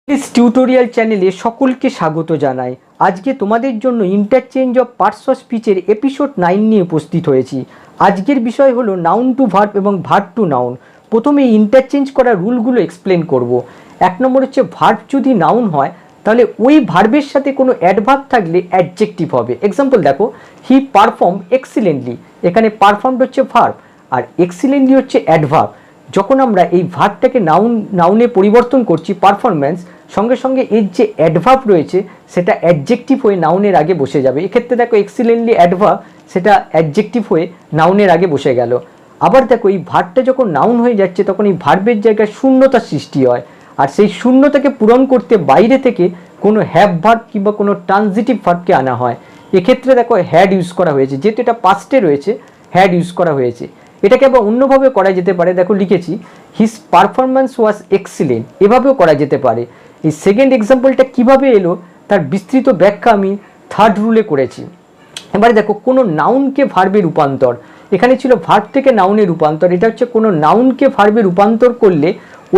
This tutorial চ্যানেলে সকলকে স্বাগত জানাই। আজকে তোমাদের জন্য ইন্টারচেঞ্জ অফ পার্টস অফ স্পিচের এপিসোড 9 নিয়ে উপস্থিত হয়েছি। আজকের বিষয় হলো নাউন টু ভার্ব এবং ভার্ব টু নাউন। প্রথমে ইন্টারচেঞ্জ করা রুলগুলো এক্সপ্লেন করব। এক নম্বর হচ্ছে ভার্ব যদি নাউন হয় তাহলে ওই ভার্বের সাথে কোনো অ্যাডভার্ব থাকলে অ্যাডজেক্টিভ হবে। এক্সাম্পল দেখো, হি পারফর্ম এক্সিলেন্টলি, এখানে পারফর্মড হচ্ছে ভার্ব আর এক্সিলেন্টলি হচ্ছে অ্যাডভার্ব। যখন আমরা এই ভার্বটাকে নাউনে পরিবর্তন করছি পারফরম্যান্স, সঙ্গে সঙ্গে এর যে অ্যাডভার্ব রয়েছে সেটা অ্যাডজেক্টিভ হয়ে নাউনের আগে বসে যাবে। এক্ষেত্রে দেখো এক্সিলেন্টলি অ্যাডভার্ব, সেটা অ্যাডজেক্টিভ হয়ে নাউনের আগে বসে গেল। আবার দেখো এই ভার্বটা যখন নাউন হয়ে যাচ্ছে তখন এই ভার্বের জায়গায় শূন্যতার সৃষ্টি হয়, আর সেই শূন্যতাকে পূরণ করতে বাইরে থেকে কোনো হ্যাভ ভার্ব কিংবা কোনো ট্রানজিটিভ ভার্বকে আনা হয়। এক্ষেত্রে দেখো হ্যাড ইউজ করা হয়েছে, যেহেতু এটা পাস্টে রয়েছে হ্যাড ইউজ করা হয়েছে। এটাকে আবার অন্যভাবে করা যেতে পারে, দেখো লিখেছি হিজ পারফরম্যান্স ওয়াজ এক্সিলেন্ট, এভাবেও করা যেতে পারে। এই সেকেন্ড এক্সাম্পলটা কিভাবে এলো তার বিস্তৃত ব্যাখ্যা আমি থার্ড রুলে করেছি। এবারে দেখো কোনো নাউনকে ভার্বে রূপান্তর, এখানে ছিল ভার্ব থেকে নাউনে রূপান্তর, এটা হচ্ছে কোনো নাউনকে ভার্বে রূপান্তর করলে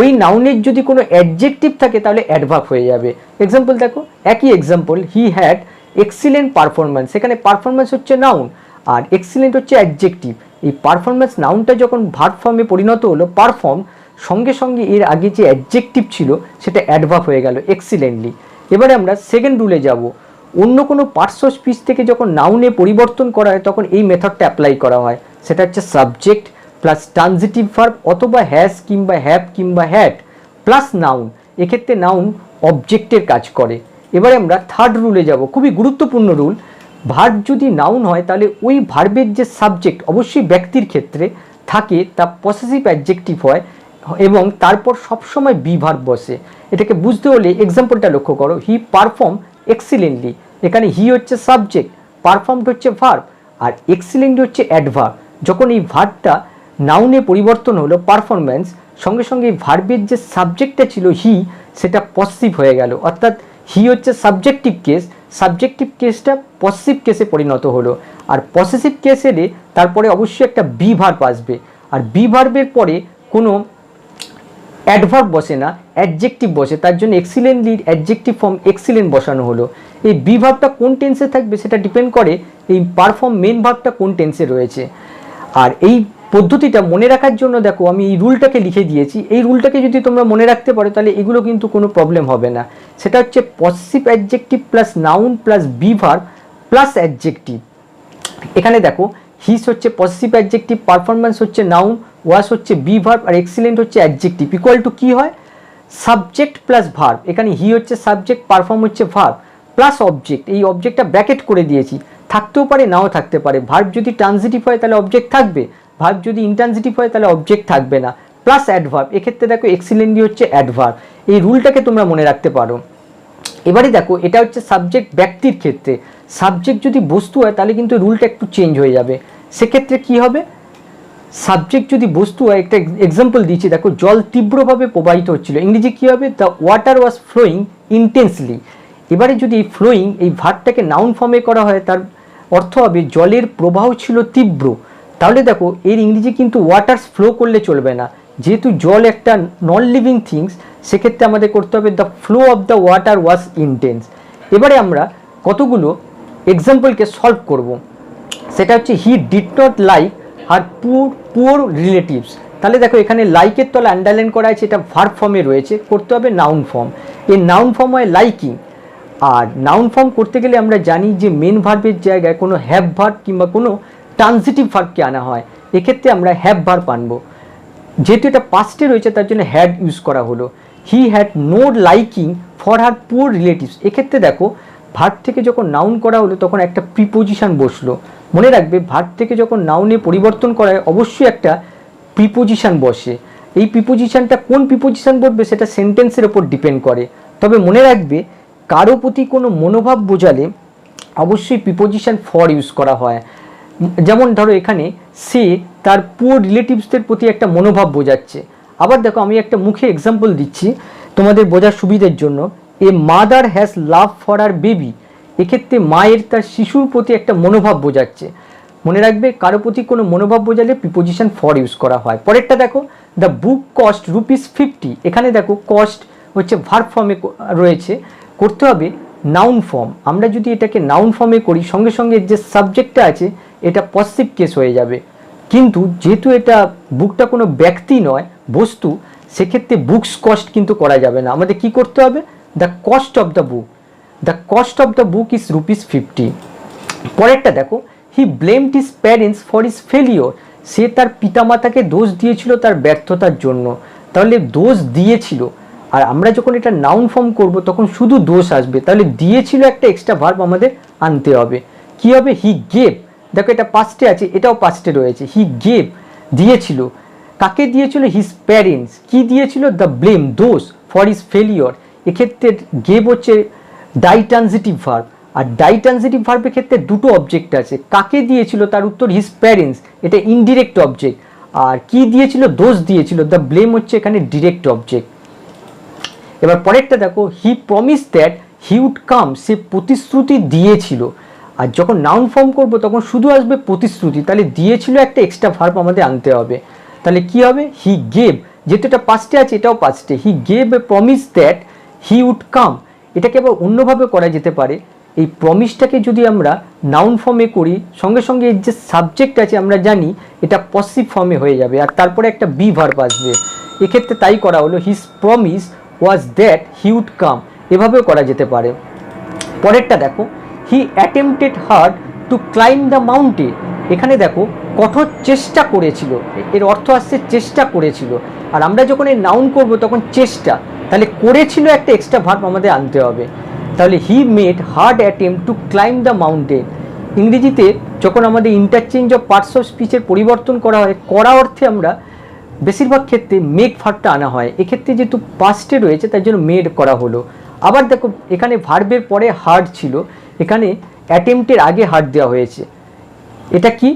ওই নাউনের যদি কোনো অ্যাডজেক্টিভ থাকে তাহলে অ্যাডভার্ব হয়ে যাবে। এক্সাম্পল দেখো, একই example, he had excellent performance, এখানে পারফরম্যান্স হচ্ছে নাউন আর এক্সিলেন্ট হচ্ছে অ্যাডজেক্টিভ। এই পারফরম্যান্স নাউনটা যখন ভার্ব ফর্মে পরিণত হলো পারফর্ম, সঙ্গে সঙ্গে এর আগে যে অ্যাডজেক্টিভ ছিল সেটা অ্যাডভার্ব হয়ে গেল এক্সিলেন্টলি। এবারে আমরা সেকেন্ড রুলে যাব। অন্য কোনো পার্টস অফ স্পিচ থেকে যখন নাউনে পরিবর্তন করা হয় তখন এই মেথডটা অ্যাপ্লাই করা হয়। সেটা হচ্ছে সাবজেক্ট প্লাস ট্রানজিটিভ ভার্ব অথবা হ্যাজ কিংবা হ্যাভ কিংবা হ্যাড প্লাস নাউন। এক্ষেত্রে নাউন অবজেক্টের কাজ করে। এবারে আমরা থার্ড রুলে যাব, খুবই গুরুত্বপূর্ণ রুল। ভার্ব যদি নাউন হয় তাহলে ওই ভার্বের যে সাবজেক্ট অবশ্যই ব্যক্তির ক্ষেত্রে থাকে তা পসেসিভ অ্যাডজেক্টিভ হয় এবং তারপর সবসময় বি ভার্ব বসে। এটাকে বুঝতে হলে এক্সাম্পলটা লক্ষ্য করো, হি পারফর্ম এক্সিলেন্টলি, এখানে হি হচ্ছে সাবজেক্ট, পারফর্মড হচ্ছে ভার্ব আর এক্সিলেন্টলি হচ্ছে অ্যাডভার্ব। যখন এই ভার্বটা নাউনে পরিবর্তন হলো পারফরম্যান্স, সঙ্গে সঙ্গে এই ভার্বের যে সাবজেক্টটা ছিল হি সেটা পসেসিভ হয়ে গেল, অর্থাৎ হি হচ্ছে সাবজেক্টিভ কেস, সাবজেক্টিভ কেসটা পসেসিভ কেসে পরিণত হলো। আর পসেসিভ কেস এলে তারপরে অবশ্যই একটা বি ভার্ব আসবে, আর বি ভার্বের পরে কোনো অ্যাডভার্ব বসে না, অ্যাডজেক্টিভ বসে, তার জন্য এক্সিলেন্টলির অ্যাডজেক্টিভ ফর্ম এক্সিলেন্ট বসানো হলো। এই বি ভার্বটা কোন টেন্সে থাকবে সেটা ডিপেন্ড করে এই পারফর্ম মেন ভার্বটা কোন টেন্সে রয়েছে। আর এই পদ্ধতিটা মনে রাখার জন্য দেখো আমি এই রুলটাকে লিখে দিয়েছি। এই রুলটাকে যদি তোমরা মনে রাখতে পারো তাহলে এগুলো কিন্তু কোনো প্রবলেম হবে না। সেটা হচ্ছে possessive adjective plus noun plus be verb plus adjective. এখানে দেখো হিস হচ্ছে পসেসিভ অ্যাডজেক্টিভ, পারফরম্যান্স হচ্ছে নাউন, ওয়াস হচ্ছে বি ভার্ব আর এক্সিলেন্ট হচ্ছে অ্যাডজেক্টিভ, ইকুয়াল টু কী হয় সাবজেক্ট প্লাস ভার্ব। এখানে হি হচ্ছে সাবজেক্ট, পারফর্ম হচ্ছে ভার্ব প্লাস অবজেক্ট, এই অবজেক্টটা ব্র্যাকেট করে দিয়েছি, থাকতেও পারে নাও থাকতে পারে। ভার্ব যদি ট্রানজিটিভ হয় তাহলে অবজেক্ট থাকবে, ভার্ব যদি ইনট্রানজিটিভ হয় তাহলে অবজেক্ট থাকবে না, প্লাস অ্যাডভার্ব। এক্ষেত্রে দেখো এক্সিলেন্টলি হচ্ছে অ্যাডভার্ব। এই রুলটাকে তোমরা মনে রাখতে পারো। এবারে দেখো এটা হচ্ছে সাবজেক্ট ব্যক্তির ক্ষেত্রে, সাবজেক্ট যদি বস্তু হয় তাহলে কিন্তু রুলটা একটু চেঞ্জ হয়ে যাবে। সেক্ষেত্রে কি হবে, সাবজেক্ট যদি বস্তু হয়, একটা এক্সাম্পল দিচ্ছি দেখো, জল তীব্রভাবে প্রবাহিত হচ্ছিল, ইংরেজি কী হবে, the water was flowing intensely. এবারে যদি এই ফ্লোয়িং এই ভার্বটাকে নাউন ফর্মে করা হয় তার অর্থ হবে জলের প্রবাহ ছিল তীব্র। তাহলে দেখো এর ইংরেজি কিন্তু ওয়াটার ফ্লো করলে চলবে না, যেহেতু জল একটা নন লিভিং থিংস, সেক্ষেত্রে আমাদের করতে হবে the flow of the water was intense. এবারে আমরা কতগুলো এক্সাম্পলকে সলভ করব। সেটা হচ্ছে he did not like her poor relatives. তাহলে দেখো এখানে লাইকের তলে আন্ডারলাইন করা আছে, এটা ভার্ব ফর্মে রয়েছে, করতে হবে নাউন ফর্ম। এই নাউন ফর্ম হয় লাইকিং, আর নাউন ফর্ম করতে গেলে আমরা জানি যে মেন ভার্বের জায়গায় কোনো হ্যাভ ভার্ব কিংবা কোনো ট্রানজিটিভ ভার্বকে আনা হয়। এক্ষেত্রে আমরা হ্যাভ ভার্ব আনবো, যেহেতু এটা পাস্টে রয়েছে তার জন্য হ্যাড ইউজ করা হলো। He had no liking for her poor relatives. এক্ষেত্রে দেখো ভার্ব থেকে যখন নাউন করা হলো তখন একটা প্রিপোজিশন বসলো। মনে রাখবে ভার্ব থেকে যখন নাউনে পরিবর্তন করা হয় অবশ্যই একটা প্রিপোজিশন বসে। এই প্রিপোজিশনটা কোন প্রিপোজিশন বসবে সেটা সেন্টেন্সের ওপর ডিপেন্ড করে। তবে মনে রাখবে কারো প্রতি কোনো মনোভাব বোঝালে অবশ্যই প্রিপোজিশন ফর ইউজ করা হয়। যেমন ধরো এখানে সে তার পুয়ার রিলেটিভসদের প্রতি একটা মনোভাব বোঝাচ্ছে। আবার দেখো আমি একটা মুখে এক্সাম্পল দিচ্ছি তোমাদের বোঝার সুবিধার জন্য, a mother has love for her baby. এক্ষেত্রে মায়ের তার শিশুর প্রতি একটা মনোভাব বোঝাচ্ছে। মনে রাখবে কারো প্রতি কোনো মনোভাব বোঝালে প্রিপোজিশন ফর ইউজ করা হয়। পরেরটা দেখো, দ্য বুক কস্ট রুপিস 50। এখানে দেখো কস্ট হচ্ছে ভার্ব ফর্মে রয়েছে, করতে হবে নাউন ফর্ম। আমরা যদি এটাকে নাউন ফর্মে করি সঙ্গে সঙ্গে যে সাবজেক্টটা আছে এটা পসিভ কেস হয়ে যাবে। কিন্তু যেহেতু এটা বুকটা কোনো ব্যক্তি নয়, বস্তু, সেক্ষেত্রে বুকস কস্ট কিন্তু করা যাবে না। আমাদের কি করতে হবে? The cost of the book, the cost of the book is ₹50। পরেরটা দেখো, he blamed his parents for his failure. সে তার পিতামাতাকে দোষ দিয়েছিল তার ব্যর্থতার জন্য। তাহলে দোষ দিয়েছিল, আর আমরা যখন এটা নাউন ফর্ম করব তখন শুধু দোষ আসবে, তাহলে দিয়েছিল একটা এক্সট্রা ভার্ব আমাদের আনতে হবে। কি হবে? He gave. দেখো এটা পাস্টে আছে, এটাও পাস্টে রয়েছে। হি গেভ, দিয়েছিল। কাকে দিয়েছিল? His parents. কি দিয়েছিল? দ্য ব্লেম, দোষ, ফর হিজ ফেলিওর। এক্ষেত্রে গেভ হচ্ছে ডাইট্রানজিটিভ ভার্ব, আর ডাইট্রানজিটিভ ভার্বের ক্ষেত্রে দুটো অবজেক্ট আছে। কাকে দিয়েছিল? তার উত্তর হিজ প্যারেন্টস, এটা ইনডিরেক্ট অবজেক্ট। আর কি দিয়েছিল? দোষ দিয়েছিল, দ্য ব্লেম হচ্ছে এখানে ডিরেক্ট অবজেক্ট। এবার পরেরটা দেখো, he promise that he would come. সে প্রতিশ্রুতি দিয়েছিল। আর যখন নাউন ফর্ম করব তখন শুধু আসবে প্রতিশ্রুতি, তাহলে দিয়েছিল একটা এক্সট্রা ভার্ব আমাদের আনতে হবে। তাহলে কি হবে? হি গেভ, যেহেতু এটা পাস্টে আছে এটাও পাস্টে, he gave a promise that he would come. এটাকে আবার অন্যভাবে করা যেতে পারে। এই প্রমিসটাকে যদি আমরা নাউন ফর্মে করি সঙ্গে সঙ্গে যে সাবজেক্ট আছে আমরা জানি এটা পসিভ ফর্মে হয়ে যাবে, আর তারপরে একটা বি ভার্ব আসবে। এক্ষেত্রে তাই করা হলো, his promise was that he would come, এভাবেও করা যেতে পারে। পরেরটা দেখো, he attempted hard to climb the mountain. এখানে দেখো কঠোর চেষ্টা করেছিল, এর অর্থ আসছে চেষ্টা করেছিল। আর আমরা যখন এই নাউন করব তখন চেষ্টা, তাহলে করেছিল একটা এক্সট্রা ভার্ব আমাদের আনতে হবে। তাহলে he made hard attempt to climb the mountain. ইংরেজিতে যখন আমাদের ইন্টারচেঞ্জ অফ পার্টস অফ স্পিচের পরিবর্তন করা হয়, করা অর্থে আমরা বেশিরভাগ ক্ষেত্রে মেক ভার্বটা আনা হয়। এক্ষেত্রে যেহেতু পাস্টে রয়েছে তার জন্য মেড করা হলো। আবার দেখো এখানে ভার্বের পরে হার্ড ছিল, এখানে অ্যাটেম্পটের আগে হার্ড দেওয়া হয়েছে। এটা কি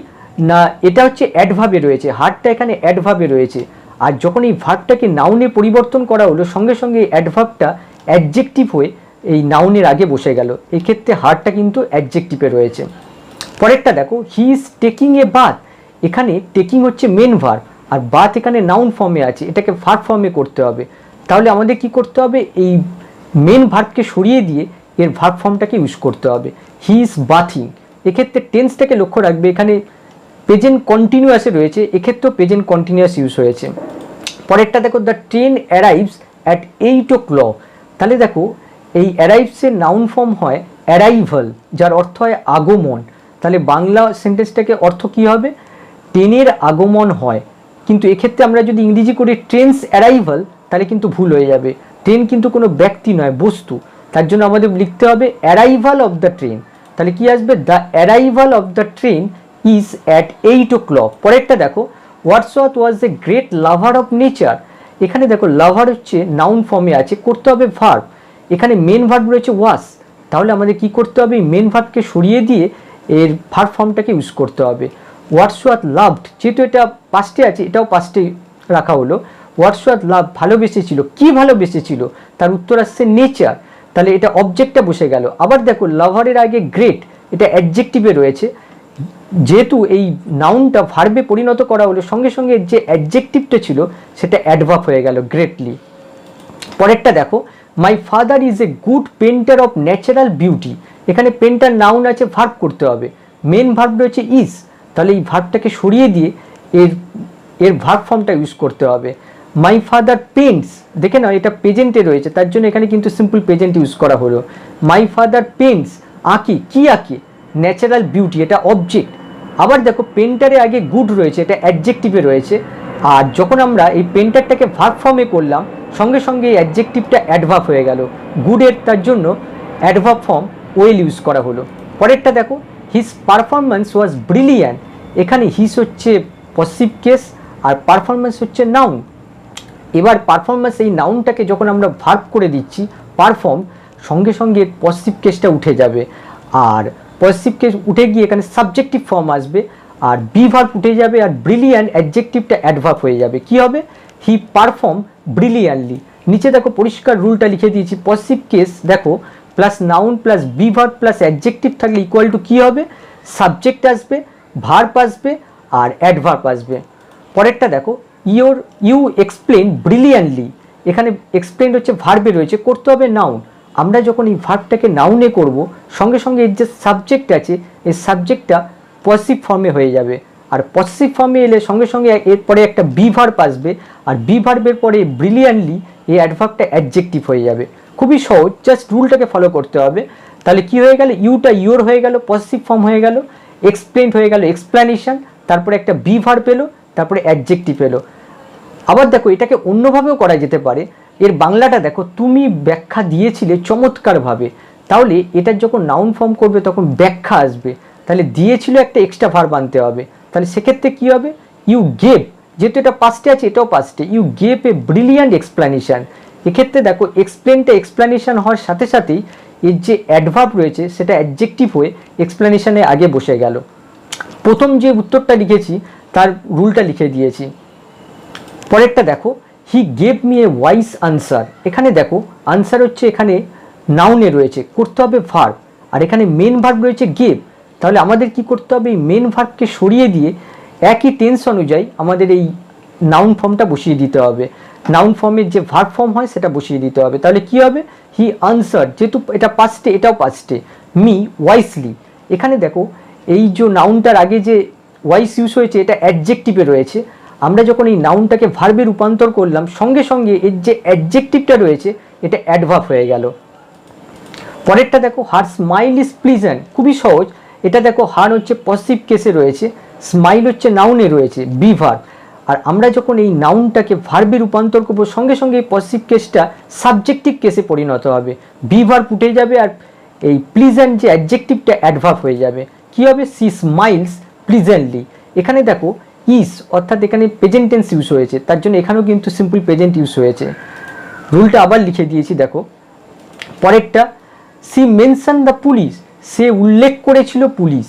না, এটা হচ্ছে অ্যাডভার্বে রয়েছে, হার্ডটা এখানে অ্যাডভার্বে রয়েছে। আর যখন এই ভার্বটাকে নাউনে পরিবর্তন করা হলো সঙ্গে সঙ্গে অ্যাডভার্বটা অ্যাডজেক্টিভ হয়ে এই নাউনের আগে বসে গেল। এক্ষেত্রে হার্ডটা কিন্তু অ্যাডজেক্টিভে রয়েছে। পরেরটা দেখো, he is taking a bath. এখানে টেকিং হচ্ছে মেন ভার্ব, আর বাথ এখানে নাউন ফর্মে আছে, এটাকে ভার্ব ফর্মে করতে হবে। তাহলে আমাদের কি করতে হবে? এই মেন ভার্বকে সরিয়ে দিয়ে এর ভার্ব ফর্মটাকে ইউজ করতে হবে। He is bathing. এক্ষেত্রে টেন্সটাকে লক্ষ্য রাখবে, এখানে প্রেজেন্ট কন্টিনিউয়াসে রয়েছে, এক্ষেত্রেও প্রেজেন্ট কন্টিনিউয়াস ইউজ হয়েছে। পরেরটা দেখো, the train arrives at 8 o'clock। তাহলে দেখো এই অ্যারাইভসের নাউন ফর্ম হয় অ্যারাইভাল, যার অর্থ হয় আগমন। তাহলে বাংলা সেন্টেন্সটাকে অর্থ কী হবে? ট্রেনের আগমন হয়। কিন্তু এক্ষেত্রে আমরা যদি ইংরেজি করি ট্রেনস অ্যারাইভাল, তাহলে কিন্তু ভুল হয়ে যাবে। ট্রেন কিন্তু কোনো ব্যক্তি নয়, বস্তু। তার জন্য আমাদের লিখতে হবে অ্যারাইভাল অফ দ্য ট্রেন। তাহলে কি আসবে? The arrival of the train is at 8 o'clock। পরেরটা দেখো, Wordsworth was a great lover of nature. এখানে দেখো লাভার হচ্ছে নাউন ফর্মে আছে, করতে হবে ভার্ব। এখানে মেন ভার্ব রয়েছে ওয়াজ, তাহলে আমাদের কি করতে হবে? মেন ভার্বকে সরিয়ে দিয়ে এর ভার্ব ফর্মটাকে ইউজ করতে হবে। ওয়ার্ডসওয়ার্থ লাভড, যেহেতু এটা পাস্টে আছে এটাও পাস্টে রাখা হলো। ওয়ার্ডসওয়ার্থ লাভ, ভালোবেসেছিল। কি ভালোবেসেছিল? তার উত্তর আসছে নেচার, তাহলে এটা অবজেক্টটা বসে গেল। আবার দেখো লাভারের আগে গ্রেট, এটা অ্যাডজেক্টিভে রয়েছে। যেহেতু এই নাউনটা ভার্বে পরিণত করা হলো সঙ্গে সঙ্গে যে অ্যাডজেক্টিভটা ছিল সেটা অ্যাডভার্ব হয়ে গেল, গ্রেটলি। পরেরটা দেখো, my father is a good painter of natural beauty. এখানে পেন্টার নাউন আছে, ভার্ব করতে হবে। মেন ভার্ব রয়েছে ইজ, তাহলে এই ভার্বটাকে সরিয়ে দিয়ে এর ভার্ব ফর্মটা ইউজ করতে হবে। মাই ফাদার পেন্টস, দেখে নাও এটা প্রেজেন্টে রয়েছে, তার জন্য এখানে কিন্তু সিম্পল প্রেজেন্ট ইউজ করা হলো। মাই ফাদার পেন্টস, আঁকি। কি আঁকি? ন্যাচারাল বিউটি, এটা অবজেক্ট। আবার দেখো পেন্টারে আগে গুড রয়েছে, এটা অ্যাডজেক্টিভে রয়েছে। আর যখন আমরা এই পেন্টারটাকে ভার্ব ফর্মে করলাম সঙ্গে সঙ্গে এই অ্যাডজেক্টিভটা অ্যাডভার্ব হয়ে গেল, গুডের, তার জন্য অ্যাডভার্ব ফর্ম ওয়েল ইউজ করা হলো। পরেরটা দেখো, হিজ পারফরমেন্স ওয়াজ ব্রিলিয়ান্ট। এখানে হিজ হচ্ছে পসিভ কেস আর পারফরমেন্স হচ্ছে নাউন। এবার পারফরমেন্স এই নাউনটাকে যখন আমরা ভার্ব করে দিচ্ছি পারফর্ম, সঙ্গে সঙ্গে পসিভ কেসটা উঠে যাবে, আর পসিভ কেস উঠে গিয়ে এখানে সাবজেক্টিভ ফর্ম আসবে, আর বি ভার্ব উঠে যাবে, আর ব্রিলিয়ান্ট অ্যাডজেক্টিভটা অ্যাডভার্ব হয়ে যাবে। কি হবে? হি পারফর্ম ব্রিলিয়ান্টলি। নিচে দেখো পরিষ্কার রুলটা লিখে দিয়েছি, পসিভ কেস দেখো plus noun plus be verb plus adjective থাকলে ইকুয়াল টু কী হবে? সাবজেক্ট আসবে, ভার্ব আসবে, আর অ্যাডভার্ব আসবে। পরেরটা দেখো, ইউ এক্সপ্লেন ব্রিলিয়ান্টলি। এখানে এক্সপ্লেন্ড হচ্ছে ভার্বে রয়েছে, করতে হবে নাউন। আমরা যখন এই ভার্বটাকে নাউনে করব, সঙ্গে সঙ্গে এর যে সাবজেক্ট আছে এই সাবজেক্টটা পজিটিভ ফর্মে হয়ে যাবে। আর পজিটিভ ফর্মে এলে সঙ্গে সঙ্গে এরপরে একটা বি ভার্ব আসবে, আর বি ভার্বের পরে ব্রিলিয়ান্টলি এই অ্যাডভার্বটা অ্যাডজেক্টিভ হয়ে যাবে। খুবই সহজ, জাস্ট রুলটাকে ফলো করতে হবে। তাহলে কি হয়ে গেল, ইউটা ইউর হয়ে গেল, পজিটিভ ফর্ম হয়ে গেল, এক্সপ্লেন্ড হয়ে গেল এক্সপ্লানেশন, তারপরে একটা বি ভার্ব এলো, তারপরে অ্যাডজেক্টিভ এলো। আবার দেখো এটাকে অন্যভাবেও করা যেতে পারে। এর বাংলাটা দেখো, তুমি ব্যাখ্যা দিয়েছিলে চমৎকারভাবে, তাহলে এটার যখন নাউন ফর্ম করবে তখন ব্যাখ্যা আসবে, তাহলে দিয়েছিল একটা এক্সট্রা ভার্ব আনতে হবে। তাহলে সেক্ষেত্রে কী হবে, ইউ গেভ, যেহেতু এটা পাস্টে আছে এটাও পাস্টে, you gave a brilliant explanation. এক্ষেত্রে দেখো এক্সপ্লেনটা এক্সপ্লানেশন হওয়ার সাথে সাথেই এর যে অ্যাডভার্ব রয়েছে সেটা অ্যাডজেক্টিভ হয়ে এক্সপ্লানেশনে আগে বসে গেল। প্রথম যে উত্তরটা লিখেছি তার রুলটা লিখে দিয়েছি। পরেরটা দেখো, he gave me a wise answer. এখানে দেখো আনসার হচ্ছে এখানে নাউনে রয়েছে, করতে হবে ভার্ব, আর এখানে মেন ভার্ব রয়েছে গেভ। তাহলে আমাদের কি করতে হবে, এই মেন ভার্বকে সরিয়ে দিয়ে একই টেন্স অনুযায়ী আমাদের এই নাউন ফর্মটা বসিয়ে দিতে হবে। নাউন ফর্মের যে ভার্ব ফর্ম হয় সেটা বসিয়ে দিতে হবে। তাহলে কি হবে, হি আনসার, যেহেতু এটা পাস্টে এটাও পাস্টে, মি ওয়াইসলি। এখানে দেখো এই যে নাউনটার আগে যে ওয়াইস ইউজ হয়েছে এটা অ্যাডজেক্টিভে রয়েছে। আমরা যখন এই নাউনটাকে ভার্বে রূপান্তর করলাম, সঙ্গে সঙ্গে এর যে অ্যাডজেক্টিভটা রয়েছে এটা অ্যাডভার্ব হয়ে গেল। পরেরটা দেখো, হার স্মাইল ইজ প্লিজেন্ট। খুবই সহজ, এটা দেখো হার হচ্ছে পজিটিভ কেসে রয়েছে, স্মাইল হচ্ছে নাউনে রয়েছে বি ভার্ব। আর আমরা যখন এই নাউনটাকে ভার্বে রূপান্তর করবো, সঙ্গে সঙ্গে এই পজিটিভ কেসটা সাবজেক্টিভ কেসে পরিণত হবে, বি ভার্ব উঠে যাবে, আর এই প্লিজেন্ট যে অ্যাডজেক্টিভটা অ্যাডভার্ব হয়ে যাবে। কী হবে, সি স্মাইলস প্লিজেন্টলি। এখানে দেখো ইজ অর্থাৎ এখানে প্রেজেন্ট টেন্স ইউজ হয়েছে, তার জন্য এখানেও কিন্তু সিম্পল প্রেজেন্ট ইউজ হয়েছে। রুলটা আবার লিখে দিয়েছি দেখো। পরেরটা, সি মেনশন দ্য পুলিশ, সে উল্লেখ করেছিল পুলিশ।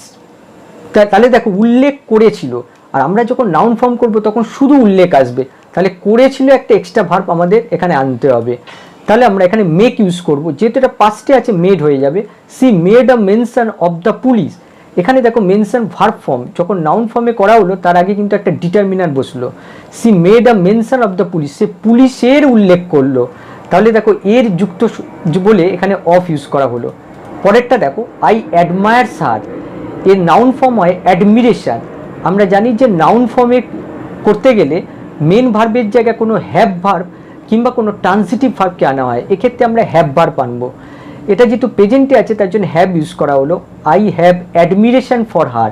তাহলে দেখো উল্লেখ করেছিল, আর আমরা যখন নাউন ফর্ম করব তখন শুধু উল্লেখ আসবে, তাহলে করেছিল একটা এক্সট্রা ভার্ব আমাদের এখানে আনতে হবে। তাহলে আমরা এখানে মেক ইউজ করব, যেহেতু এটা পাস্টে আছে মেড হয়ে যাবে। She made a mention of the police. এখানে দেখো মেনশন ভার্ব ফর্ম, যখন নাউন ফর্মে করা হলো তার আগে কিন্তু একটা ডিটারমিনার বসলো। She made a mention of the police, সে পুলিশের উল্লেখ করলো। তাহলে দেখো এর যুক্ত বলে এখানে অফ ইউজ করা হলো। পরেরটা দেখো, আই অ্যাডমায়ার হার। এর নাউন ফর্ম হয় অ্যাডমিরেশন। আমরা জানি যে নাউন ফর্মে করতে গেলে মেন ভার্বের জায়গায় কোনো হ্যাভ ভার্ব কিংবা কোনো ট্রান্সিটিভ ভার্বকে আনা হয়, এক্ষেত্রে আমরা হ্যাভ ভার্ব আনবো। এটা যেহেতু প্রেজেন্টে আছে তার জন্য হ্যাভ ইউজ করা হলো, I have admiration for her.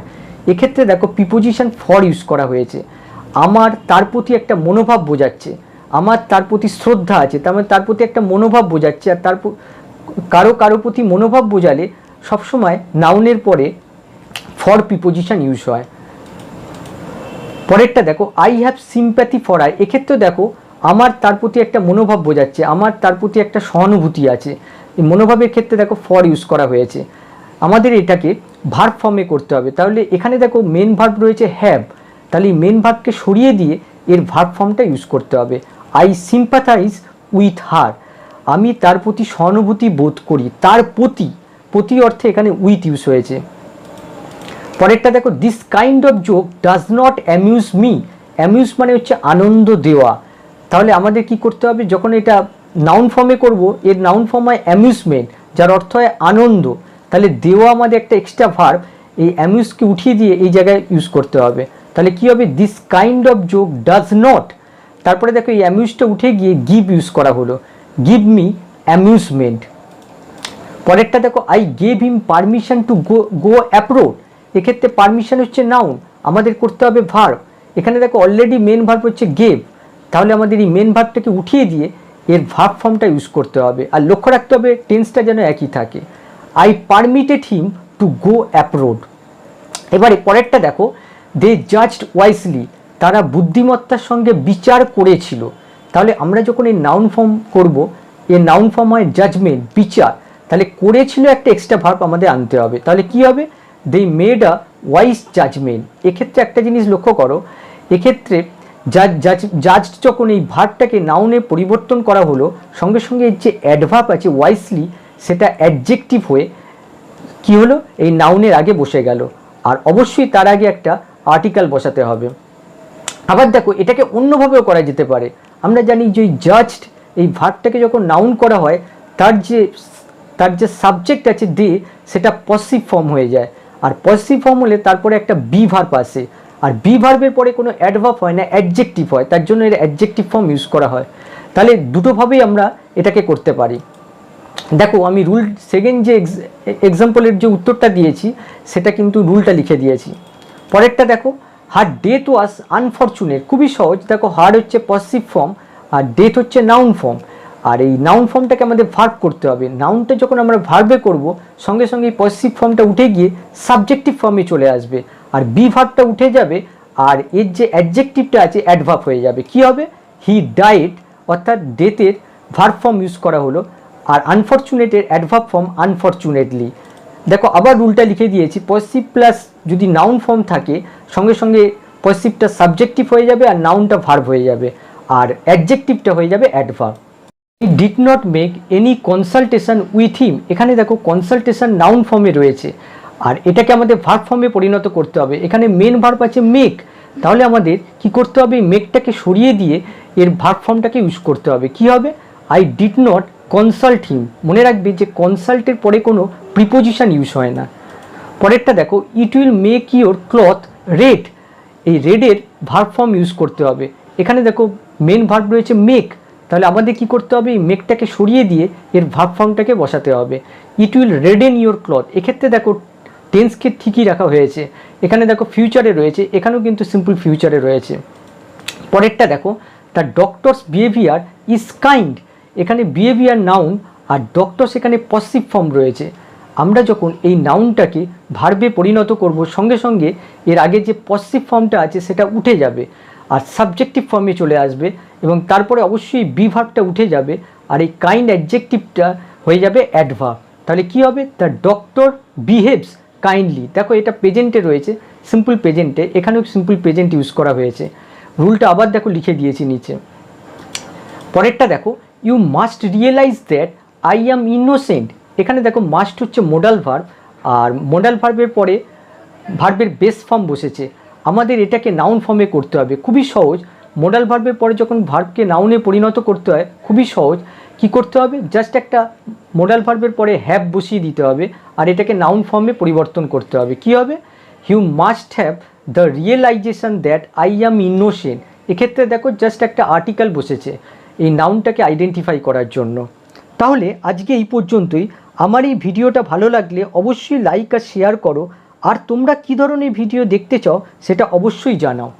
এক্ষেত্রে দেখো প্রিপোজিশন ফর ইউজ করা হয়েছে, আমার তার প্রতি একটা মনোভাব বোঝাচ্ছে, আমার তার প্রতি শ্রদ্ধা আছে, তার মানে তার প্রতি একটা মনোভাব বোঝাচ্ছে। আর তার কারো প্রতি মনোভাব বোঝালে সবসময় নাউনের পরে ফর প্রিপোজিশন ইউজ হয়। পরেরটা দেখো, I have sympathy for I. এক্ষেত্রে দেখো আমার তার প্রতি একটা মনোভাব বোঝাচ্ছে, আমার তার প্রতি একটা সহানুভূতি আছে। এই মনোভাবের ক্ষেত্রে দেখো ফর ইউজ করা হয়েছে। আমাদের এটাকে ভার্ব ফর্মে করতে হবে। তাহলে এখানে দেখো মেন ভার্ব রয়েছে হ্যাভ, তাহলে এই মেন ভার্বকে সরিয়ে দিয়ে এর ভার্ব ফর্মটা ইউজ করতে হবে। আই সিম্প্যাথাইজ উইথ হার, আমি তার প্রতি সহানুভূতি বোধ করি। তার প্রতি অর্থে এখানে উইথ ইউজ হয়েছে। পরেরটা দেখো, this kind of joke does not amuse me. Amuse মানে হচ্ছে আনন্দ দেওয়া। তাহলে আমাদের কি করতে হবে, যখন এটা নাউন ফর্মে করব, এর নাউন ফর্ম হয় অ্যামিউজমেন্ট, যার অর্থ হয় আনন্দ। তাহলে দেওয়া আমাদের একটা এক্সট্রা ভার্ব, এই অ্যামিউজকে উঠিয়ে দিয়ে এই জায়গায় ইউজ করতে হবে। তাহলে কি হবে, this kind of joke does not, তারপরে দেখো এই অ্যামিউজটা উঠে গিয়ে গিভ ইউজ করা হলো, গিভ মি অ্যামিউজমেন্ট। পরেরটা দেখো, I gave him permission to go abroad. এক্ষেত্রে পারমিশন হচ্ছে নাউন, আমাদের করতে হবে ভার্ব। এখানে দেখো অলরেডি মেন ভার্ব হচ্ছে গেভ, তাহলে আমাদের এই মেন ভার্বটাকে উঠিয়ে দিয়ে এর ভার্ব ফর্মটা ইউজ করতে হবে। আর লক্ষ্য রাখতে হবে টেন্সটা যেন একই থাকে। I permitted him to go abroad. এবারে পরেরটা দেখো, দে জাজড ওয়াইসলি, তারা বুদ্ধিমত্তার সঙ্গে বিচার করেছিল। তাহলে আমরা যখন এই নাউন ফর্ম করব, এর নাউন ফর্ম হয় জাজমেন্ট, বিচার। তাহলে করেছিল একটা এক্সট্রা ভার্ব আমাদের আনতে হবে। তাহলে কি হবে, they made a wise judgement. এক্ষেত্রে একটা জিনিস লক্ষ্য করো, এক্ষেত্রে জাজ যখন এই ভার্বটাকে নাউনে পরিবর্তন করা হলো, সঙ্গে সঙ্গে যে অ্যাডভার্ব আছে ওয়াইসলি, সেটা অ্যাডজেক্টিভ হয়ে কি হলো, এই নাউনের আগে বসে গেল। আর অবশ্যই তার আগে একটা আর্টিকেল বসাতে হবে। আবার দেখো এটাকে অন্যভাবেও করা যেতে পারে। আমরা জানি যে জাজড এই ভার্বটাকে যখন নাউন করা হয় তার যে সাবজেক্ট আছে দে, সেটা পসিভ ফর্ম হয়ে যায়। আর পসিভ ফর্ম হলে তারপরে একটা বি ভার্ব আসে, আর বি ভার্বের পরে কোনো অ্যাডভার্ব হয় না, অ্যাডজেক্টিভ হয়, তার জন্য এর অ্যাডজেক্টিভ ফর্ম ইউজ করা হয়। তাহলে দুটোভাবেই আমরা এটাকে করতে পারি। দেখো আমি রুল সেকেন্ড যে এক্সাম্পলের যে উত্তরটা দিয়েছি সেটা কিন্তু রুলটা লিখে দিয়েছি। পরেরটা দেখো, হার ডেথ ওয়াজ আনফরচুনেট। খুবই সহজ। দেখো হার হচ্ছে পসিভ ফর্ম আর ডেথ হচ্ছে নাউন ফর্ম, আর এই নাউন ফর্মটাকে আমাদের ভার্ব করতে হবে। নাউনটা যখন আমরা ভার্বে করব সঙ্গে সঙ্গে এই পসিভ ফর্মটা উঠে গিয়ে সাবজেক্টিভ ফর্মে চলে আসবে, আর বি ভার্বটা উঠে যাবে, আর এর যে অ্যাডজেক্টিভটা আছে অ্যাডভার্ব হয়ে যাবে। কি হবে? হি ডাইড, অর্থাৎ ডেথের ভার্ব ফর্ম ইউজ করা হলো, আর আনফরচুনেটের অ্যাডভার্ব ফর্ম আনফরচুনেটলি। দেখো আবার রুলটা লিখে দিয়েছি, পসিভ প্লাস যদি নাউন ফর্ম থাকে সঙ্গে সঙ্গে পসিভটা সাবজেক্টিভ হয়ে যাবে আর নাউনটা ভার্ব হয়ে যাবে, আর অ্যাডজেক্টিভটা হয়ে যাবে adverb. He did not make any consultation with him. এখানে দেখো কনসালটেশন নাউন ফর্মে রয়েছে, আর এটাকে আমাদের ভার্ব ফর্মে পরিণত করতে হবে। এখানে মেন ভার্ব আছে মেক, তাহলে আমাদের কি করতে হবে? মেকটাকে সরিয়ে দিয়ে এর ভার্ব ফর্মটাকে ইউজ করতে হবে। কি হবে? আই ডিড নট কনসাল্ট হিম। মনে রাখবে যে কনসাল্টের পরে কোনো প্রিপোজিশন ইউজ হয় না। পরেরটা দেখো, it will make your cloth red. এই রেডের ভার্ব ফর্ম ইউজ করতে হবে। এখানে দেখো মেন ভার্ব রয়েছে মেক, তাহলে আমাদের কি করতে হবে? এই মেকটাকে সরিয়ে দিয়ে এর ভার্ব ফর্মটাকে বসাতে হবে। It will redden your cloth. এক্ষেত্রে দেখো টেন্সকে ঠিকই রাখা হয়েছে। এখানে দেখো ফিউচারে রয়েছে, এখানেও কিন্তু সিম্পল ফিউচারে রয়েছে। পরেরটা দেখো, the doctors behaviour is kind. এখানে বিহেভিয়ার নাউন আর ডক্টরস এখানে পসিভ ফর্ম রয়েছে। আমরা যখন এই নাউনটাকে ভার্বে পরিণত করব সঙ্গে সঙ্গে এর আগে যে পসিভ ফর্মটা আছে সেটা উঠে যাবে আর সাবজেক্টিভ ফর্মে চলে আসবে, এবং তারপরে অবশ্যই বি ভার্বটা উঠে যাবে আর এই কাইন্ড অ্যাডজেক্টিভটা হয়ে যাবে অ্যাডভার্ব। তাহলে কি হবে? The doctor behaves kindly. দেখো এটা প্রেজেন্টে রয়েছে, সিম্পল প্রেজেন্টে, এখানেও সিম্পল প্রেজেন্ট ইউজ করা হয়েছে। রুলটা আবার দেখো লিখে দিয়েছি নিচে। পরেরটা দেখো, you must realise that I am innocent. এখানে দেখো মাস্ট হচ্ছে মোডাল ভার্ব, আর মোডাল ভার্বের পরে ভার্বের বেস ফর্ম বসেছে। আমাদের এটাকে নাউন ফর্মে করতে হবে। খুবই সহজ। মোডাল ভার্বের পরে যখন ভার্বকে নাউনে পরিণত করতে হয় খুবই সহজ। কি করতে হবে? জাস্ট একটা মোডাল ভার্বের পরে হ্যাভ বসিয়ে দিতে হবে আর এটাকে নাউন ফর্মে পরিবর্তন করতে হবে। কি হবে? You must have the realisation that I am innocent. এক্ষেত্রে দেখো জাস্ট একটা আর্টিকেল বসেছে এই নাউনটাকে আইডেন্টিফাই করার জন্য। তাহলে আজকে এই পর্যন্তই। আমার এই ভিডিওটা ভালো লাগলে অবশ্যই লাইক আর শেয়ার করো, আর তোমরা কী ধরনের ভিডিও দেখতে চাও সেটা অবশ্যই জানাও।